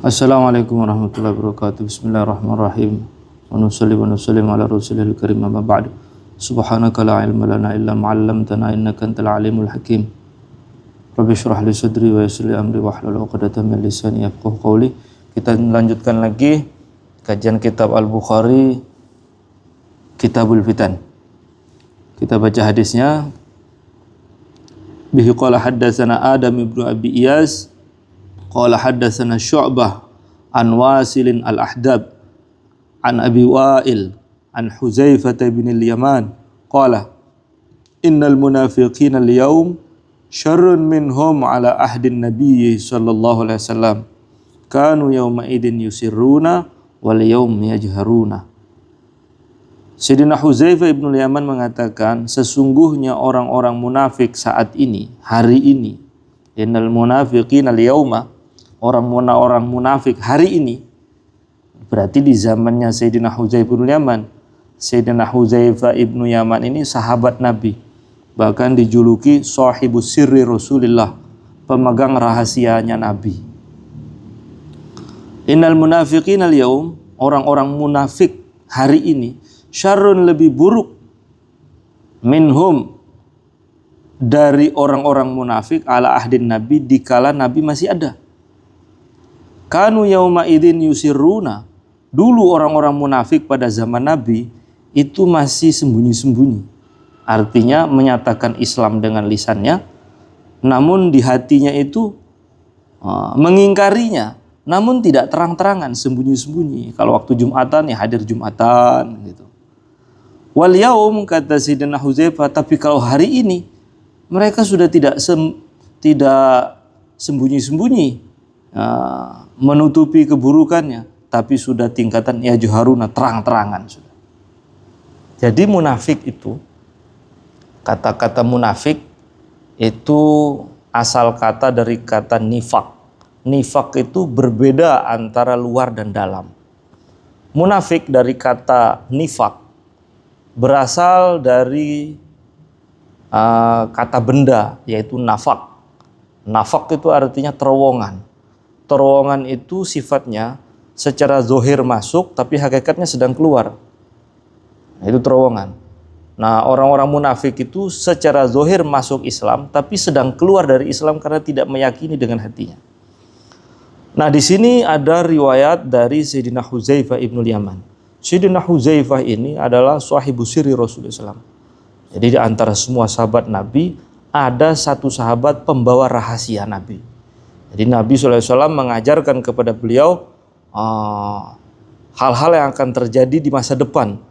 Assalamualaikum warahmatullahi wabarakatuh. Bismillahirrahmanirrahim. Wa nusalli wa nusallim ala rasulil karim amma ba'du. Subhanaka la ilma lana illa ma 'allamtana innaka antal alimul hakim. Rabbi shrah li sadri wa yassir li amri wahlul 'uqdatam min lisani yafqahu qawli. Kita lanjutkan lagi kajian kitab Al-Bukhari, Kitabul Fitan. Kita baca hadisnya. Bihi qala haddatsana Adam ibnu Abi Iyas qala haddatsana Syu'bah an Wasilin al-Ahdab an Abi Wa'il an Huzaifah bin al-Yaman qala innal munafiqina al-yawm syarrun minhum ala ahdin nabiyyi sallallahu alaihi wasallam kanu yawma idin yusirruna wal yawm yajharuna. Sayyidina Huzaifah bin al-Yaman mengatakan sesungguhnya orang-orang munafik saat ini, hari ini, innal munafiqina al-yawma, orang munafik hari ini, berarti di zamannya Sayyidina Huzaifah bin Yaman. Sayyidina Huzaifah ibnu Yaman ini sahabat Nabi, bahkan dijuluki sahibus sirri Rasulillah, pemegang rahasianya Nabi. Innal munafiqina al-yawm, orang-orang munafik hari ini, syarrun lebih buruk, minhum, dari orang-orang munafik ala ahdin Nabi, dikala Nabi masih ada. Kanu yauma idin yusirruna, dulu orang-orang munafik pada zaman Nabi itu masih sembunyi-sembunyi. Artinya menyatakan Islam dengan lisannya, namun di hatinya itu mengingkarinya, namun tidak terang-terangan, sembunyi-sembunyi. Kalau waktu Jumatan ya hadir Jumatan gitu. Wal yaum, kata Sayyidina Huzaifah, tapi kalau hari ini mereka sudah tidak sembunyi-sembunyi, menutupi keburukannya, tapi sudah tingkatan yajharuna, terang-terangan sudah. Jadi munafik itu, kata-kata munafik itu asal kata dari kata nifak. Nifak itu berbeda antara luar dan dalam. Munafik dari kata nifak berasal dari kata benda, yaitu nafak. Nafak itu artinya terowongan. Terowongan itu sifatnya secara zohir masuk, tapi hakikatnya sedang keluar. Itu terowongan. Nah, orang-orang munafik itu secara zohir masuk Islam, tapi sedang keluar dari Islam karena tidak meyakini dengan hatinya. Nah, di sini ada riwayat dari Sayyidina Huzaifah ibnu Yaman. Sayyidina Huzaifah ini adalah sahibus sirri Rasulullah SAW. Jadi di antara semua sahabat Nabi, ada satu sahabat pembawa rahasia Nabi. Jadi Nabi SAW mengajarkan kepada beliau hal-hal yang akan terjadi di masa depan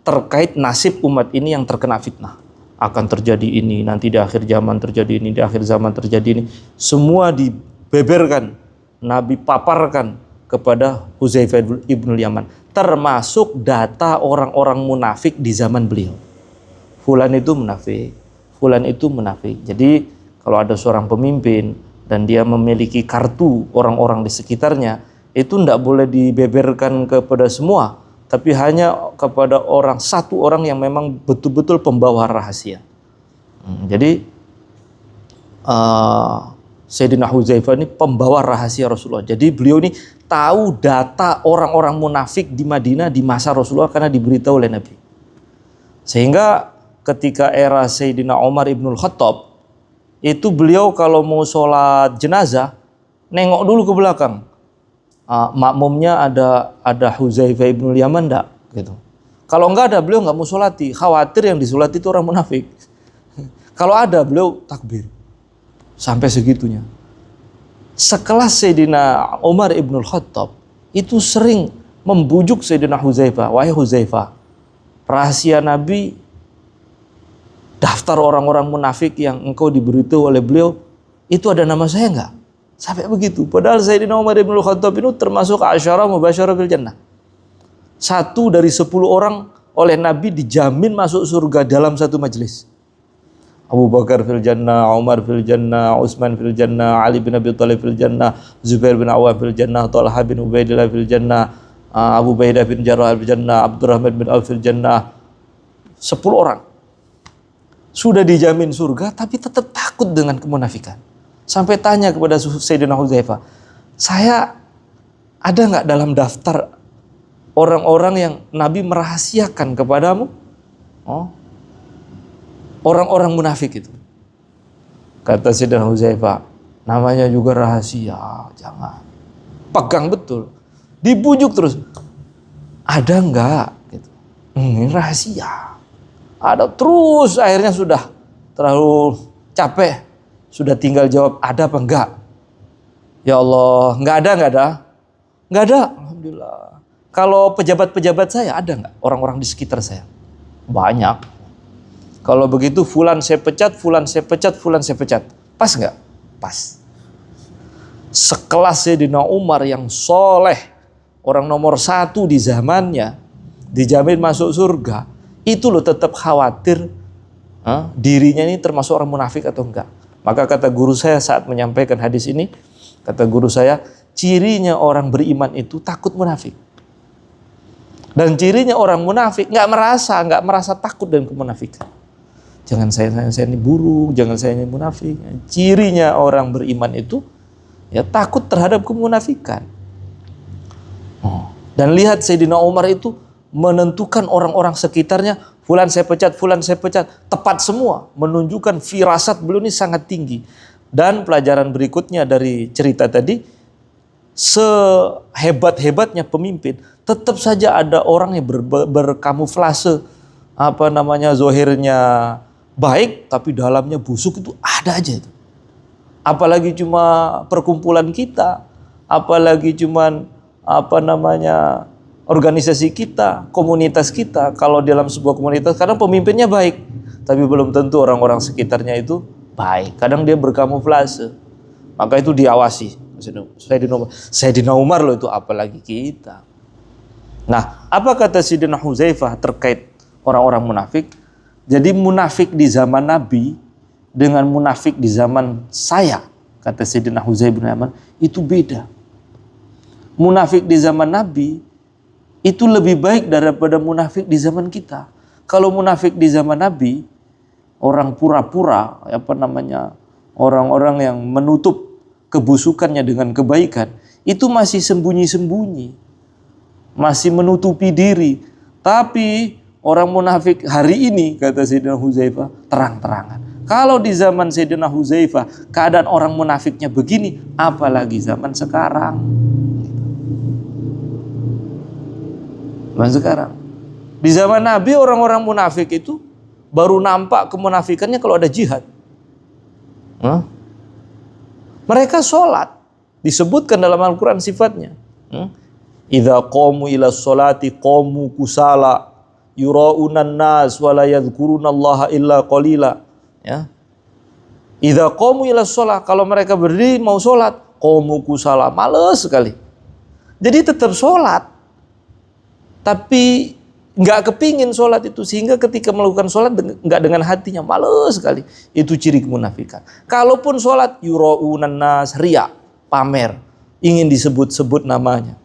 terkait nasib umat ini yang terkena fitnah. Akan terjadi ini, nanti di akhir zaman terjadi ini, di akhir zaman terjadi ini. Semua dibeberkan, Nabi paparkan kepada Huzaifah ibn Yaman, termasuk data orang-orang munafik di zaman beliau. Fulan itu munafik, fulan itu munafik. Jadi kalau ada seorang pemimpin dan dia memiliki kartu orang-orang di sekitarnya, itu tidak boleh dibeberkan kepada semua, tapi hanya kepada satu orang yang memang betul-betul pembawa rahasia. Jadi Sayyidina Huzaifah ini pembawa rahasia Rasulullah. Jadi beliau ini tahu data orang-orang munafik di Madinah di masa Rasulullah karena diberitahu oleh Nabi. Sehingga ketika era Sayyidina Umar ibnul Khattab, itu beliau kalau mau sholat jenazah nengok dulu ke belakang, makmumnya ada Huzaifah ibn Yaman enggak gitu. Kalau enggak ada, beliau enggak mau sholati, khawatir yang disolati itu orang munafik. Kalau ada, beliau takbir sampai segitunya. Sekelas Sayyidina Umar ibnul Khattab itu sering membujuk Sayyidina Huzaifah, wahai Huzaifah, rahasia Nabi, daftar orang-orang munafik yang engkau diberitahu oleh beliau, itu ada nama saya enggak? Sampai begitu. Padahal Sayyidina Umar ibn Khattab itu termasuk asyara mubasyarah bil jannah. 1 dari 10 orang oleh Nabi dijamin masuk surga dalam satu majelis. Abu Bakar fil jannah, Umar fil jannah, Utsman fil jannah, Ali bin Abi Thalib fil jannah, Zubair bin Awwam fil jannah, Talha bin Ubaidillah fil jannah, Abu Ubaidah bin Jarrah fil jannah, Abdurrahman bin Auf fil jannah. 10 orang sudah dijamin surga, tapi tetap takut dengan kemunafikan. Sampai tanya kepada Sayyidina Huzaifah, saya Ada nggak dalam daftar orang-orang yang Nabi merahasiakan kepadamu? Oh, orang-orang munafik itu. Kata Sayyidina Hudzaifah, namanya juga rahasia, jangan. Pegang betul. Dibujuk terus. Ada enggak? Gitu. Ini rahasia. Ada terus, akhirnya sudah terlalu capek. Sudah tinggal jawab, ada apa enggak? Ya Allah, enggak ada. Enggak ada. Alhamdulillah. Kalau pejabat-pejabat saya, ada enggak? Orang-orang di sekitar saya? Banyak. Kalau begitu fulan saya pecat, fulan saya pecat, fulan saya pecat. Pas nggak? Pas. Sekelas Sayyidina Umar yang soleh, orang nomor 1 di zamannya, dijamin masuk surga, itu loh tetap khawatir dirinya ini termasuk orang munafik atau enggak. Maka kata guru saya saat menyampaikan hadis ini, kata guru saya, cirinya orang beriman itu takut munafik. Dan cirinya orang munafik nggak merasa takut dengan kemunafikan. Jangan saya ini buruk, jangan saya ini munafik. Cirinya orang beriman itu ya takut terhadap kemunafikan. Dan lihat Sayyidina Umar itu menentukan orang-orang sekitarnya, fulan saya pecat, tepat semua, menunjukkan firasat beliau ini sangat tinggi. Dan pelajaran berikutnya dari cerita tadi, sehebat-hebatnya pemimpin, tetap saja ada orang yang berkamuflase, zahirnya baik tapi dalamnya busuk, itu ada aja itu. Apalagi cuma perkumpulan kita, apalagi cuma organisasi kita, komunitas kita. Kalau dalam sebuah komunitas kadang pemimpinnya baik, tapi belum tentu orang-orang sekitarnya itu baik. Kadang dia berkamuflase. Maka itu diawasi. Sayyidina Umar loh itu, apalagi kita. Nah, apa kata Sayyidina Hudzaifah terkait orang-orang munafik? Jadi munafik di zaman Nabi dengan munafik di zaman saya, kata Sayyidina Hudzaifah bin Yaman, itu beda. Munafik di zaman Nabi itu lebih baik daripada munafik di zaman kita. Kalau munafik di zaman Nabi, orang pura-pura, orang-orang yang menutup kebusukannya dengan kebaikan, itu masih sembunyi-sembunyi, masih menutupi diri. Tapi orang munafik hari ini, kata Sayyidina Hudzaifah, terang-terangan. Kalau di zaman Sayyidina Hudzaifah keadaan orang munafiknya begini, apalagi zaman sekarang. Zaman sekarang. Di zaman Nabi orang-orang munafik itu baru nampak kemunafikannya kalau ada jihad. Mereka sholat, disebutkan dalam Al-Quran sifatnya. Idza qamu ila sholati qamu kusala yura'unan nas wa la yadhkurunallaha illa qalila. Ya. Idza qamu ila sholat, kalau mereka berdiri mau sholat, qamu kusala, malas sekali. Jadi tetap sholat, tapi nggak kepingin sholat itu, sehingga ketika melakukan sholat nggak dengan hatinya, malas sekali. Itu ciri kemunafikan. Kalaupun sholat yura'unan nas, riya, pamer, ingin disebut-sebut namanya.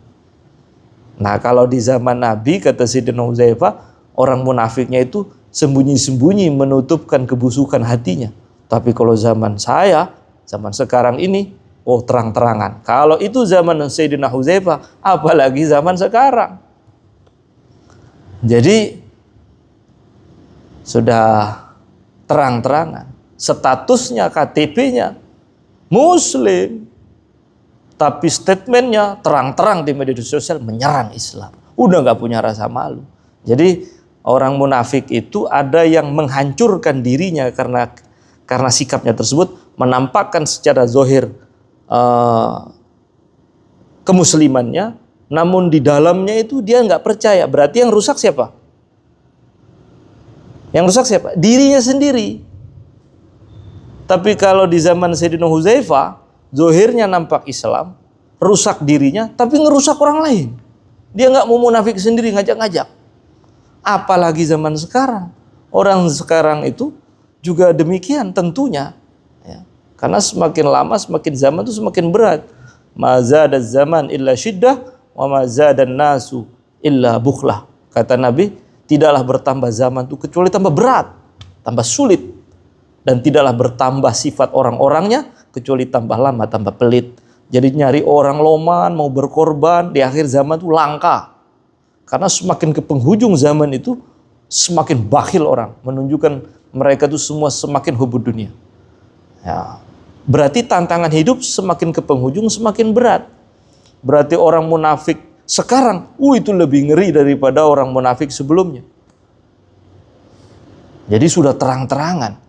Nah, kalau di zaman Nabi, kata Sayyidina Hudzaifah, orang munafiknya itu sembunyi-sembunyi menutupkan kebusukan hatinya. Tapi kalau zaman saya, zaman sekarang ini, terang-terangan. Kalau itu zaman Sayyidina Hudzaifah, apalagi zaman sekarang. Jadi sudah terang-terangan. Statusnya, KTP-nya Muslim, tapi statementnya terang-terang di media sosial menyerang Islam. Udah gak punya rasa malu. Jadi orang munafik itu ada yang menghancurkan dirinya karena sikapnya tersebut, menampakkan secara zahir kemuslimannya, namun di dalamnya itu dia nggak percaya. Berarti yang rusak siapa? Yang rusak siapa? Dirinya sendiri. Tapi kalau di zaman Sayyidina Hudzaifah, zahirnya nampak Islam, rusak dirinya, tapi ngerusak orang lain. Dia nggak mau munafik sendiri, ngajak-ngajak. Apalagi zaman sekarang. Orang sekarang itu juga demikian tentunya. Ya. Karena semakin lama, semakin zaman itu semakin berat. Ma zada zaman illa syiddah, wa ma zadan nasu illa bukhlah. Kata Nabi, tidaklah bertambah zaman itu kecuali tambah berat, tambah sulit. Dan tidaklah bertambah sifat orang-orangnya kecuali tambah lama, tambah pelit. Jadi nyari orang loman, mau berkorban, di akhir zaman itu langka. Karena semakin ke penghujung zaman itu, semakin bakhil orang. Menunjukkan mereka itu semua semakin hubud dunia. Ya. Berarti tantangan hidup semakin ke penghujung, semakin berat. Berarti orang munafik sekarang, itu lebih ngeri daripada orang munafik sebelumnya. Jadi sudah terang-terangan.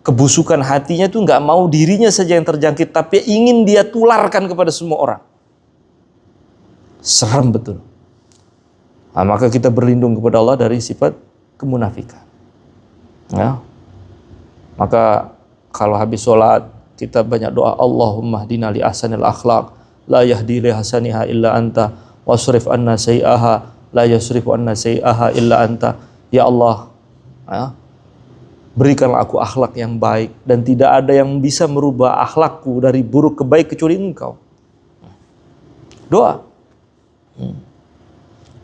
Kebusukan hatinya itu nggak mau dirinya saja yang terjangkit, tapi ingin dia tularkan kepada semua orang. Serem betul. Nah, maka kita berlindung kepada Allah dari sifat kemunafikan. Ya. Maka kalau habis sholat kita banyak doa, Allahumma hdina li ahsanil akhlaq, la yahdi li hasaniha illa anta, wasrif anna sayyi'aha, la yasrifu anna sayyi'aha illa anta. Ya Allah, ya, berikanlah aku akhlak yang baik, dan tidak ada yang bisa merubah akhlakku dari buruk ke baik kecuali Engkau. Doa.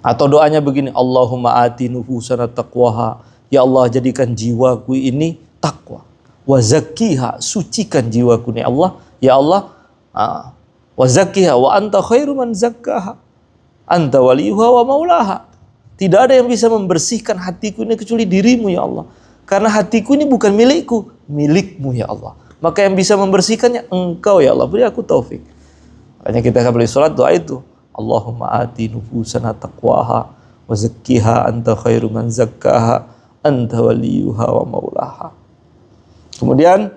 Atau doanya begini, Allahumma ati nufusana taqwaha. Ya Allah, jadikan jiwaku ini takwa. Wa zakkiha, sucikan jiwaku ini Allah. Ya Allah, wa zakkiha wa anta khairu man zakkaha. Anta waliyuha wa maulaha. Tidak ada yang bisa membersihkan hatiku ini kecuali dirimu ya Allah. Karena hatiku ini bukan milikku, milikmu ya Allah. Maka yang bisa membersihkannya Engkau ya Allah. Beri aku taufik. Makanya kita akan beli sholat doa itu. Allahumma ati nufusana taqwaha wa zakkiha anta khairu man zakkaha anta waliyuha wa maulaha. Kemudian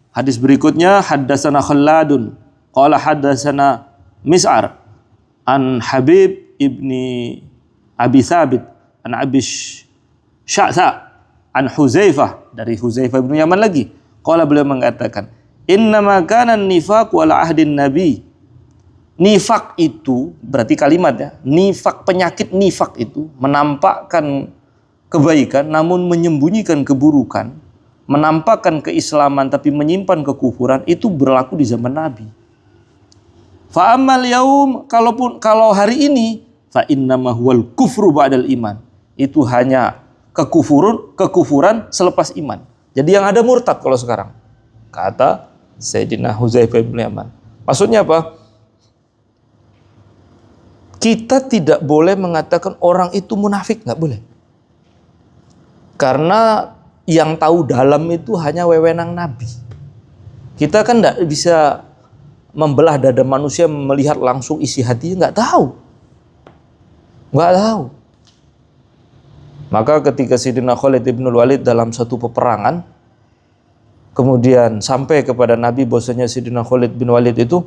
hadis berikutnya, haddatsana Khalladun qala haddatsana Mis'ar an Habib ibni Abi Thabit an Abi Sya'tha an Huzaifah, dari Huzaifah bin Yaman lagi. Qala, beliau mengatakan, innama kana nifaq wala ahdin nabi. Nifak itu berarti kalimatnya, nifak, penyakit nifak itu menampakkan kebaikan namun menyembunyikan keburukan, menampakkan keislaman tapi menyimpan kekufuran, itu berlaku di zaman Nabi. Fa ammal yaum, kalau hari ini, fa innama huwal kufru ba'dal iman. Itu hanya kekufuran selepas iman. Jadi yang ada murtad kalau sekarang, kata Sayyidina Huzaifah bin Yaman. Maksudnya apa? Kita tidak boleh mengatakan orang itu munafik, nggak boleh. Karena yang tahu dalam itu hanya wewenang Nabi. Kita kan nggak bisa membelah dada manusia, melihat langsung isi hatinya, nggak tahu. Maka ketika Sayyidina Khalid bin Walid dalam satu peperangan, kemudian sampai kepada Nabi bahwasanya Sayyidina Khalid bin Walid itu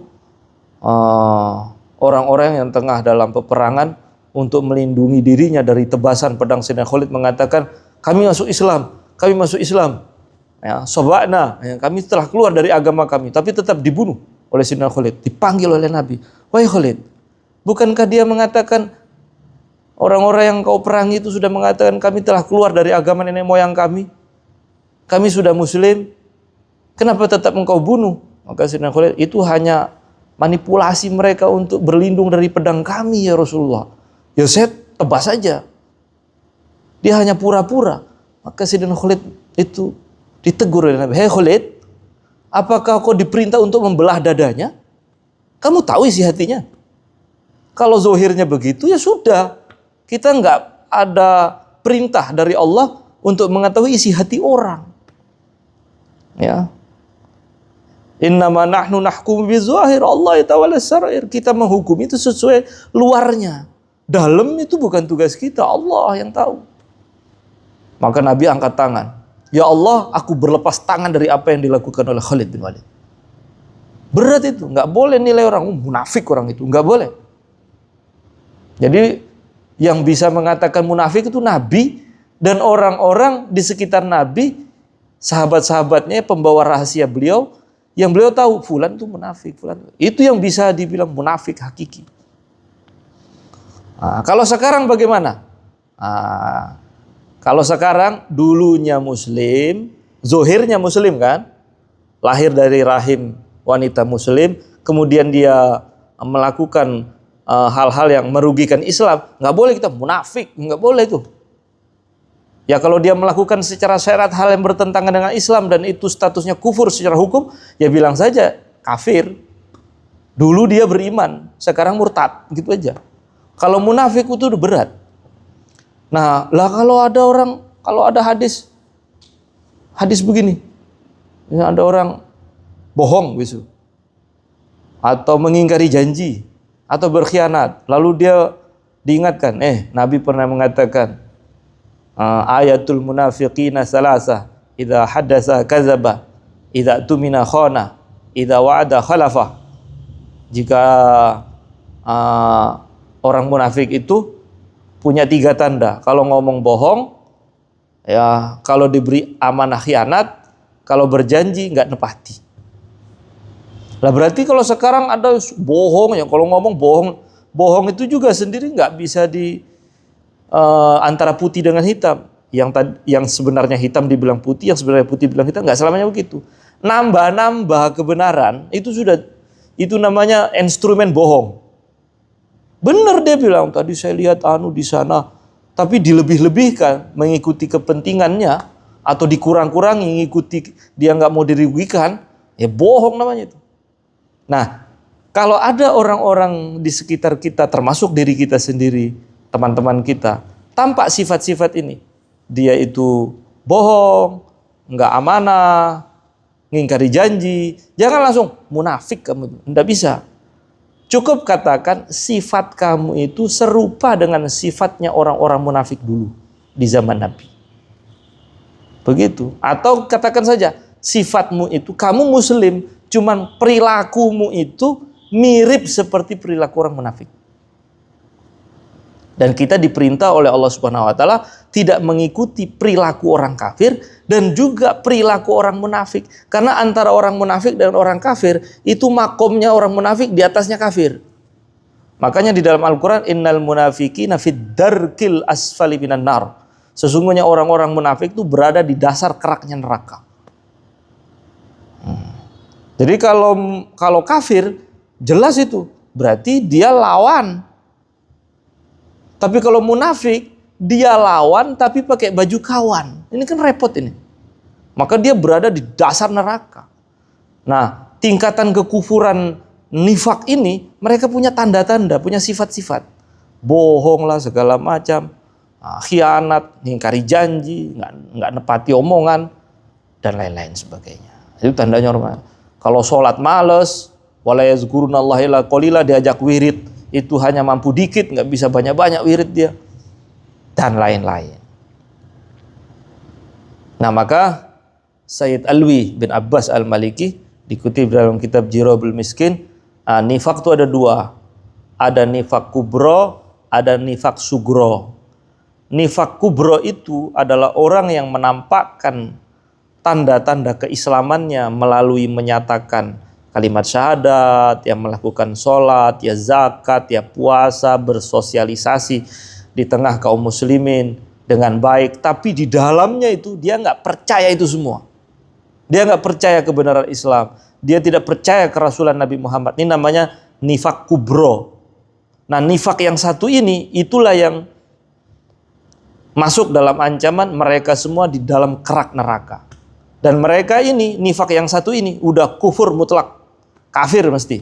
orang-orang yang tengah dalam peperangan, untuk melindungi dirinya dari tebasan pedang Sayyidina Khalid mengatakan, kami masuk Islam. Ya, sobakna, ya, kami telah keluar dari agama kami, tapi tetap dibunuh oleh Sayyidina Khalid. Dipanggil oleh Nabi, wahai Khalid, bukankah dia mengatakan, orang-orang yang kau perangi itu sudah mengatakan kami telah keluar dari agama nenek moyang kami sudah muslim, kenapa tetap engkau bunuh? Maka Sayyidina Khalid, itu hanya manipulasi mereka untuk berlindung dari pedang kami ya Rasulullah. Ya saya tebas saja. Dia hanya pura-pura. Maka Sayyidina Khalid itu ditegur oleh Nabi. Hei Khalid, apakah kau diperintah untuk membelah dadanya? Kamu tahu isi hatinya. Kalau zohirnya begitu ya sudah. Kita nggak ada perintah dari Allah untuk mengetahui isi hati orang. Ya. Innama nahnu nahkumu bizahir, Allah yatawalla sarair. Kita menghukum itu sesuai luarnya. Dalam itu bukan tugas kita, Allah yang tahu. Maka Nabi angkat tangan. Ya Allah, aku berlepas tangan dari apa yang dilakukan oleh Khalid bin Walid. Berat itu, nggak boleh nilai orang munafik, orang itu nggak boleh. Jadi yang bisa mengatakan munafik itu Nabi dan orang-orang di sekitar Nabi, sahabat-sahabatnya, pembawa rahasia beliau, yang beliau tahu fulan itu munafik, fulan itu yang bisa dibilang munafik hakiki. Nah, kalau sekarang bagaimana? Kalau sekarang dulunya muslim, zohirnya muslim kan, lahir dari rahim wanita muslim, kemudian dia melakukan hal-hal yang merugikan Islam, nggak boleh kita munafik, nggak boleh itu. Ya kalau dia melakukan secara syariat hal yang bertentangan dengan Islam dan itu statusnya kufur secara hukum, ya bilang saja kafir. Dulu dia beriman, sekarang murtad, gitu aja. Kalau munafik itu udah berat. Nah, lah kalau ada hadis begini, ya ada orang bohong gitu, atau mengingkari janji, atau berkhianat, lalu dia diingatkan, Nabi pernah mengatakan, ayatul munafiqina salasa, idza haddasa kadzaba, idza tumina khana, idza wa'ada khalafa. Jika orang munafik itu punya 3 tanda. Kalau ngomong bohong, ya kalau diberi amanah khianat, kalau berjanji nggak nepati. Lah berarti kalau sekarang ada bohong, ya kalau ngomong bohong itu juga sendiri nggak bisa di antara putih dengan hitam. Yang sebenarnya hitam dibilang putih, yang sebenarnya putih dibilang hitam, nggak selamanya begitu. Nambah kebenaran itu namanya instrumen bohong. Benar dia bilang, tadi saya lihat di sana, tapi dilebih-lebihkan mengikuti kepentingannya, atau dikurang-kurangi mengikuti dia nggak mau dirugikan, ya bohong namanya itu. Nah, kalau ada orang-orang di sekitar kita, termasuk diri kita sendiri, teman-teman kita, tampak sifat-sifat ini, dia itu bohong, nggak amanah, ngingkari janji, jangan langsung munafik kamu, enggak bisa. Cukup katakan sifat kamu itu serupa dengan sifatnya orang-orang munafik dulu di zaman Nabi. Begitu. Atau katakan saja sifatmu itu, kamu muslim, cuman perilakumu itu mirip seperti perilaku orang munafik. Dan kita diperintah oleh Allah Subhanahu wa taala tidak mengikuti perilaku orang kafir dan juga perilaku orang munafik. Karena antara orang munafik dan orang kafir itu makomnya orang munafik di atasnya kafir. Makanya di dalam Al-Qur'an, innal munafiqina fid darkil asfali minan nar. Sesungguhnya orang-orang munafik itu berada di dasar keraknya neraka. Jadi kalau kafir jelas itu berarti dia lawan. Tapi kalau munafik, dia lawan tapi pakai baju kawan. Ini kan repot ini. Maka dia berada di dasar neraka. Nah, tingkatan kekufuran nifak ini, mereka punya tanda-tanda, punya sifat-sifat. Bohong lah segala macam, khianat, ngingkari janji, nggak nepati omongan, dan lain-lain sebagainya. Itu tandanya orang. Kalau sholat males, wala yazkurunallaha illa qalila, diajak wirid, itu hanya mampu dikit, nggak bisa banyak-banyak wirid dia, dan lain-lain. Nah, maka Sayyid Alwi bin Abbas Al-Maliki dikutip dalam kitab Jirabul Miskin, nifak itu ada 2. Ada nifak kubro, ada nifak sugro. Nifak kubro itu adalah orang yang menampakkan tanda-tanda keislamannya melalui menyatakan kalimat syahadat, ya melakukan sholat, ya zakat, ya puasa, bersosialisasi di tengah kaum muslimin dengan baik. Tapi di dalamnya itu dia nggak percaya itu semua. Dia nggak percaya kebenaran Islam. Dia tidak percaya kerasulan Nabi Muhammad. Ini namanya nifak kubro. Nah, nifak yang satu ini, itulah yang masuk dalam ancaman mereka semua di dalam kerak neraka. Dan mereka ini, nifak yang satu ini, udah kufur mutlak. Kafir mesti.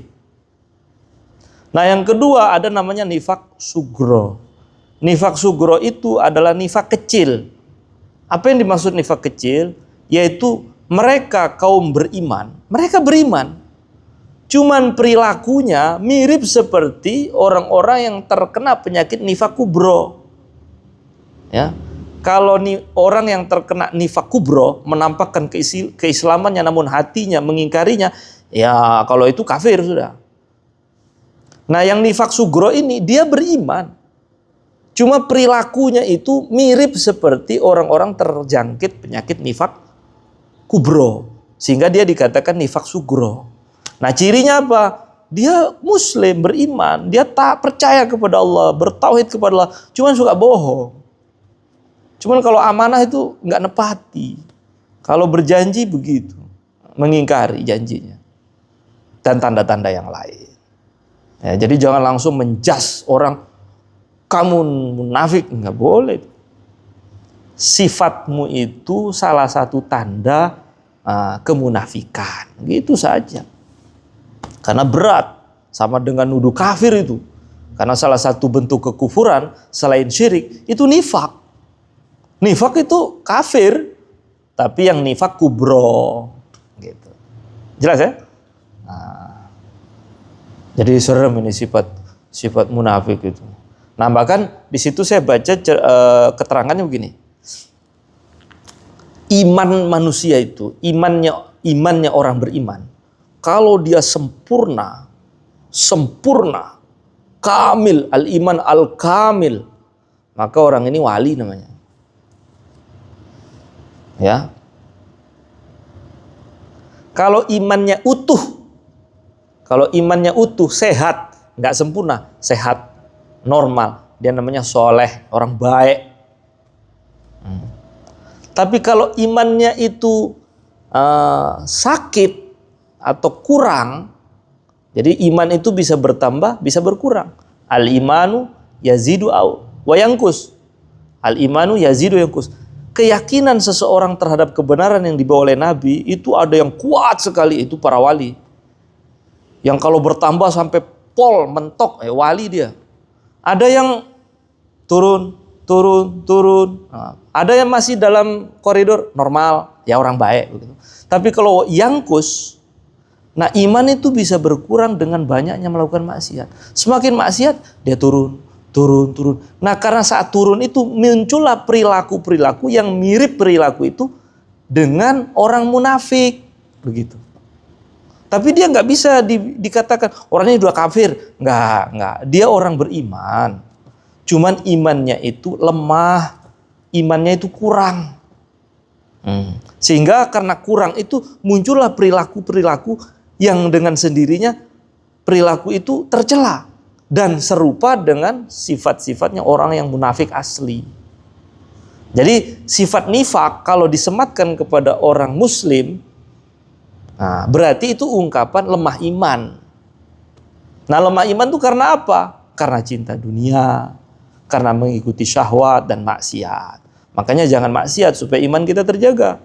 Nah, yang kedua ada namanya nifak sugro. Nifak sugro itu adalah nifak kecil. Apa yang dimaksud nifak kecil? Yaitu mereka kaum beriman. Mereka beriman. Cuman perilakunya mirip seperti orang-orang yang terkena penyakit nifak kubro. Ya. Kalau orang yang terkena nifak kubro menampakkan keislamannya namun hatinya mengingkarinya, ya kalau itu kafir sudah. Nah, yang nifak sugro ini dia beriman. Cuma perilakunya itu mirip seperti orang-orang terjangkit penyakit nifak kubro. Sehingga dia dikatakan nifak sugro. Nah, cirinya apa? Dia muslim, beriman. Dia tak percaya kepada Allah, bertauhid kepada Allah. Cuma suka bohong. Cuman kalau amanah itu nggak nepati. Kalau berjanji begitu, mengingkari janjinya. Dan tanda-tanda yang lain. Ya, jadi jangan langsung menjas orang, kamu munafik, nggak boleh. Sifatmu itu salah satu tanda kemunafikan, gitu saja. Karena berat sama dengan nuduh kafir itu. Karena salah satu bentuk kekufuran selain syirik itu nifak. Nifak itu kafir, tapi yang nifak kubro, gitu. Jelas ya? Nah, jadi serem ini sifat munafik itu. Nah, bahkan di situ saya baca keterangannya begini. Iman manusia itu, imannya orang beriman, kalau dia sempurna, kamil, al-iman al-kamil, maka orang ini wali namanya. Ya. Kalau imannya utuh, sehat, nggak sempurna, sehat, normal, dia namanya soleh, orang baik. Tapi kalau imannya itu sakit atau kurang, jadi iman itu bisa bertambah, bisa berkurang. Al-imanu yazidu wa yankus. Al-imanu yazidu yankus. Keyakinan seseorang terhadap kebenaran yang dibawa oleh Nabi itu ada yang kuat sekali, itu para wali. Yang kalau bertambah sampai mentok, wali dia. Ada yang turun. Nah, ada yang masih dalam koridor normal, ya orang baik begitu. Tapi kalau yangkus, nah iman itu bisa berkurang dengan banyaknya melakukan maksiat. Semakin maksiat, dia turun. Nah karena saat turun itu muncullah perilaku-perilaku yang mirip perilaku itu dengan orang munafik. Begitu. Tapi dia nggak bisa dikatakan, orangnya sudah kafir. Nggak. Dia orang beriman. Cuman imannya itu lemah. Imannya itu kurang. Sehingga karena kurang itu muncullah perilaku-perilaku yang dengan sendirinya perilaku itu tercela dan serupa dengan sifat-sifatnya orang yang munafik asli. Jadi sifat nifak kalau disematkan kepada orang muslim, nah, berarti itu ungkapan lemah iman. Nah lemah iman itu karena apa? Karena cinta dunia, karena mengikuti syahwat dan maksiat. Makanya jangan maksiat supaya iman kita terjaga.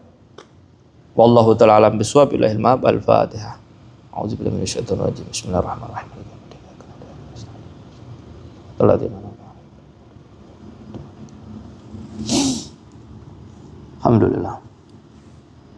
Wallahu ta'ala alam bisawab. Illahil ma'ab. Al-Fatihah. A'udzubillahi minasyaitonir rajim. Bismillahirrahmanirrahim. Alhamdulillah.